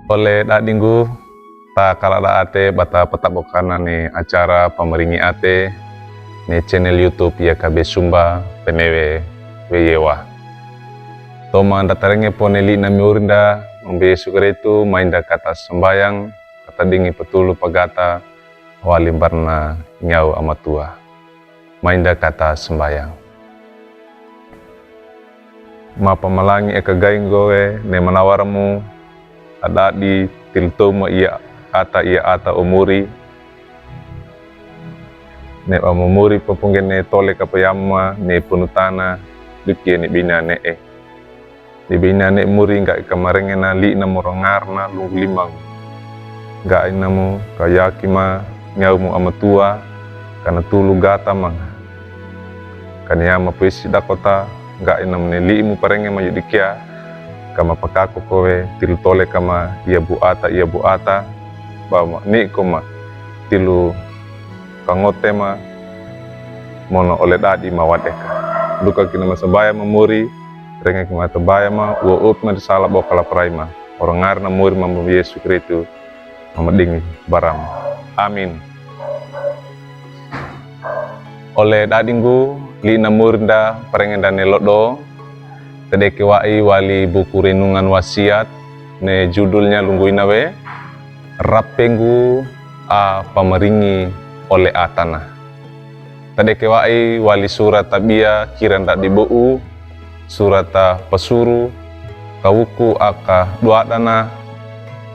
Oleh dadinggu ta kalada ate bata petabokana ni acara pameringi ate ni channel YouTube ya kabe sumba penewe weyewa. Toma datarenge poneli na miurinda membe sukaretu mainda kata sembayang kata dingi petulu pagata walimbarna nyau amatua. Mainda kata sembayang. Ma pamalangi eka gaing goe ne manawaramu ada di tiltoma ia ata umuri ne umuri papungen ne tole kapayama ne punutana dukie ne bina ne di bina ne muri nggak kamarengena li na morongarna lung limang nggak inamu kayakima nyaumu amatua kana tulu gata mang kanyama puisi dakota nggak inam ne li mu parenge majudikia kama pakaku kowe tilu tole kama ia buata bama ni koma tilu kangote ma mono oleh dadi mawadeka duka kina masabaya memuri renge kima tabaya ma uop ma disala bokala praima orang ngarna muri mambu Yesu Kristu mamadingi baram amin. Oleh dadinggu li na murinda parengen dan nelodo tedeke wai wali buku renungan wasiat ne judulnya lungguinawe rapenggu a pameringi oleh atana. Tedeke wai wali surat tabia kiranda dibou surat pesuru kawuku aka duadana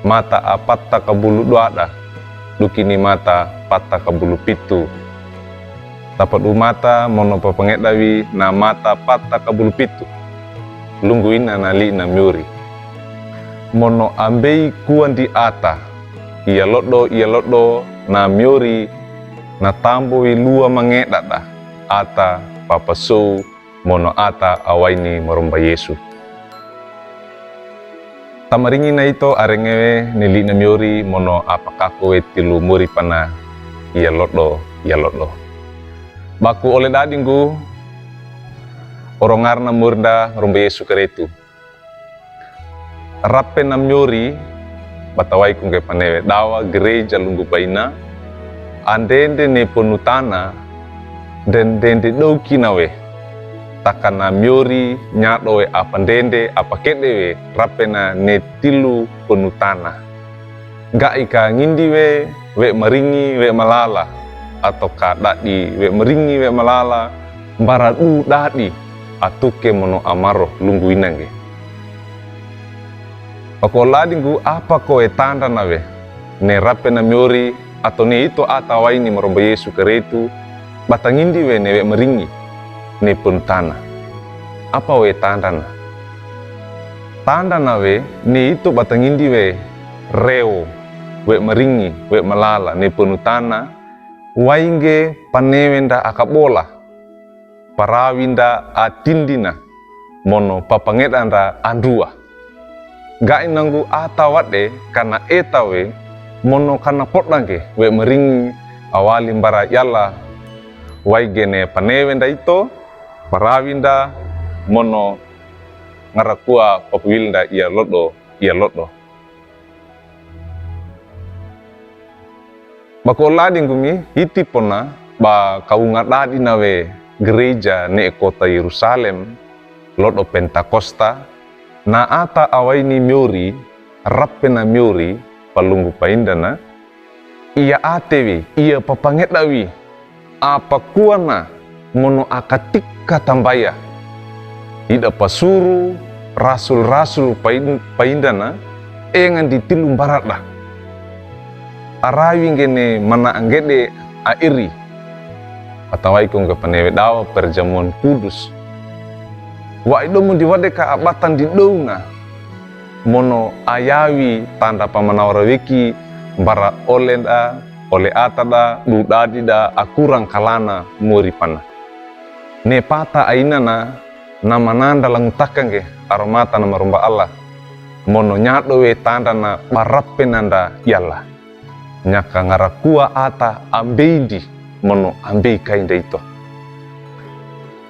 mata apatta kabulu duada dukini mata patta kabulu pitu tapat umata mono papengedawi na mata patta kabulu pitu lungguina na li na miuri mono ambei kuan di ata ia lodo na miuri na tambo lua mangedada ata papasu mono ata awaini maromba Yesu tamaringi na ito arengewe nili na miuri mono apakakowe tilu muri pana ia lodo baku oleh dadinggu orongarna murda romba Yesu Kristu rape na miuri batawai kungke panewe dawa gereja lunggu baina andende ne ponutana dan dende doki nawe takana miuri nyadowe apandende apakedewe rape na ne tilu ponutana gak ika ngindiwe we maringi we malala atau kadadi we meringi we malala baradu dadi atuke mono amaro lunggu inange pakoladinggu apa koe tanda nawe ne rape na miori atau ne ito atawaini maromba Yesu Kristu batangindi we ne we meringi ne puntana apa we tanda nawe ne itu batangindi we reo we meringi we malala ne punutana wainge panewenda akabola parawinda atindina mono papangedanda andua gak inanggu atawade kana etawe mono kana potlange we meringi awali mbara yalla waigene panewenda ito parawinda mono ngarakua papuilda ia lodo bakoladi ngumi hiti pona ba kaungadadi nawe gereja ne kota Yerusalem lodo Pentakosta na ata awaini miuri rappe na miuri palunggu paindana ia atewi ia papangedawi apa kuana mono akatika tambaya ida pasuru rasul paindana engan ditilum baratlah arawi ngene mana anggede airi atawai kong kepanewe dawa perjamuan kudus wa idomu diwadeka abatan di douna mono ayawi tanda pamanawara wiki bara oleh atada dudadida akurang kalana muri pana ne pata ainana nama nanda langutakange aromata nama romba Allah mono nyadowe tanda na barappe nanda yalla nyaka ngarakua ata ambeindi mono ambei kainda ito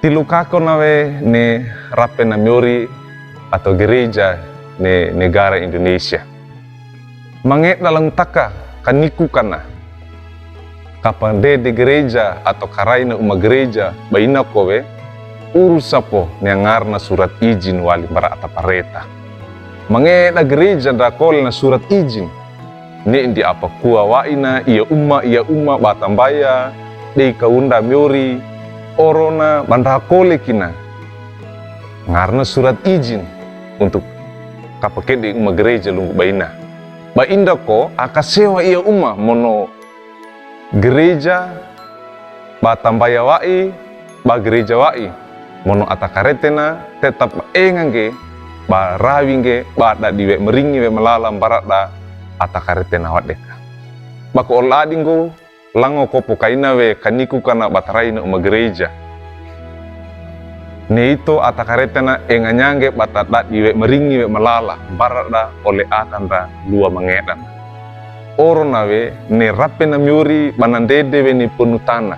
tilukako nawe ne rape na miori atau gereja ne negara Indonesia Mange dalang taka kaniku kana. Kapan de gereja atau karaina uma gereja baina kowe urus sapo nengarna surat izin wali bara atapareta. Mange da gereja da kol na surat izin. Ne indi apa kua waina ia umma batambaya de kaunda miori orona banda kole kina. Ngarna surat izin untuk kapake di uma gereja lungu baina. Ba inda ko akasewa ia umma mono gereja batambaya wai ba gereja wai mono atakaretena tetap engange ba rawinge ba da diwe meringi we malalam barada atakaretena wadeka. Bako oladingo lango kopo kaina we kaniku kana bataraina uma gereja. Ne ito atakaretena enganyange batada diwe meringi we malala barada oleh atanda lua mangedan. Oro nawe ne rapena miuri banandede we ni penutana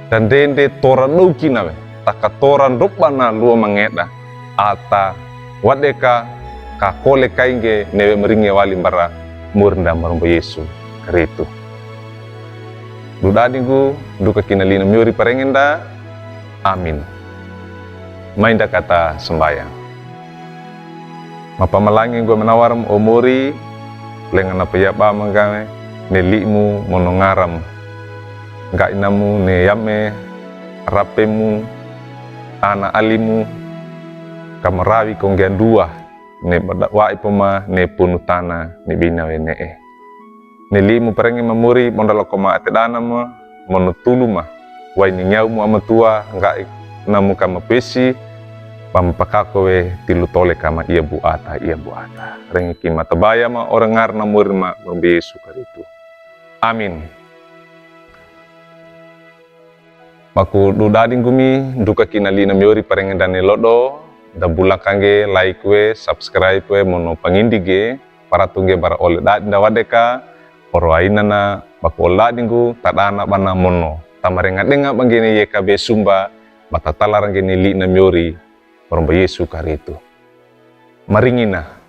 dan dende tora dauki nawe takatoran rupana lua mangeda ata wadeka ka kole kainge newe meringe wali bara murnda marumbo Yesu karitu. Dudadingu duka kinalina miuri parengenda. Amin. Mainda kata sembayang. Mapamalangi gue menawaram omori lengan apa ya ba mangame nelimu monongaram nggak inamu ne yame rapemu ana alimu kamarawi konggian dua ne wa ipoma ne punutana ne bina wene nelimu perengi memuri mondalo koma atedana ma monotuluma wa ini nyaumu amatua nggak namu kama pesi pampakakowe tilu tole kama ia buata rengi kima tabaya ma orang ngarna murma Yesu karitu. Amin. Maku dudading gumi duka kinalina miori parengen dane lodo da bulakange like we subscribe we mono pangindige para tungge bara ole da wadeka oro ainana baku oladingu tadana bana mono tamarenga denga bangene YKB Sumba batatala rangene li na miori Yesu karitu. Maringina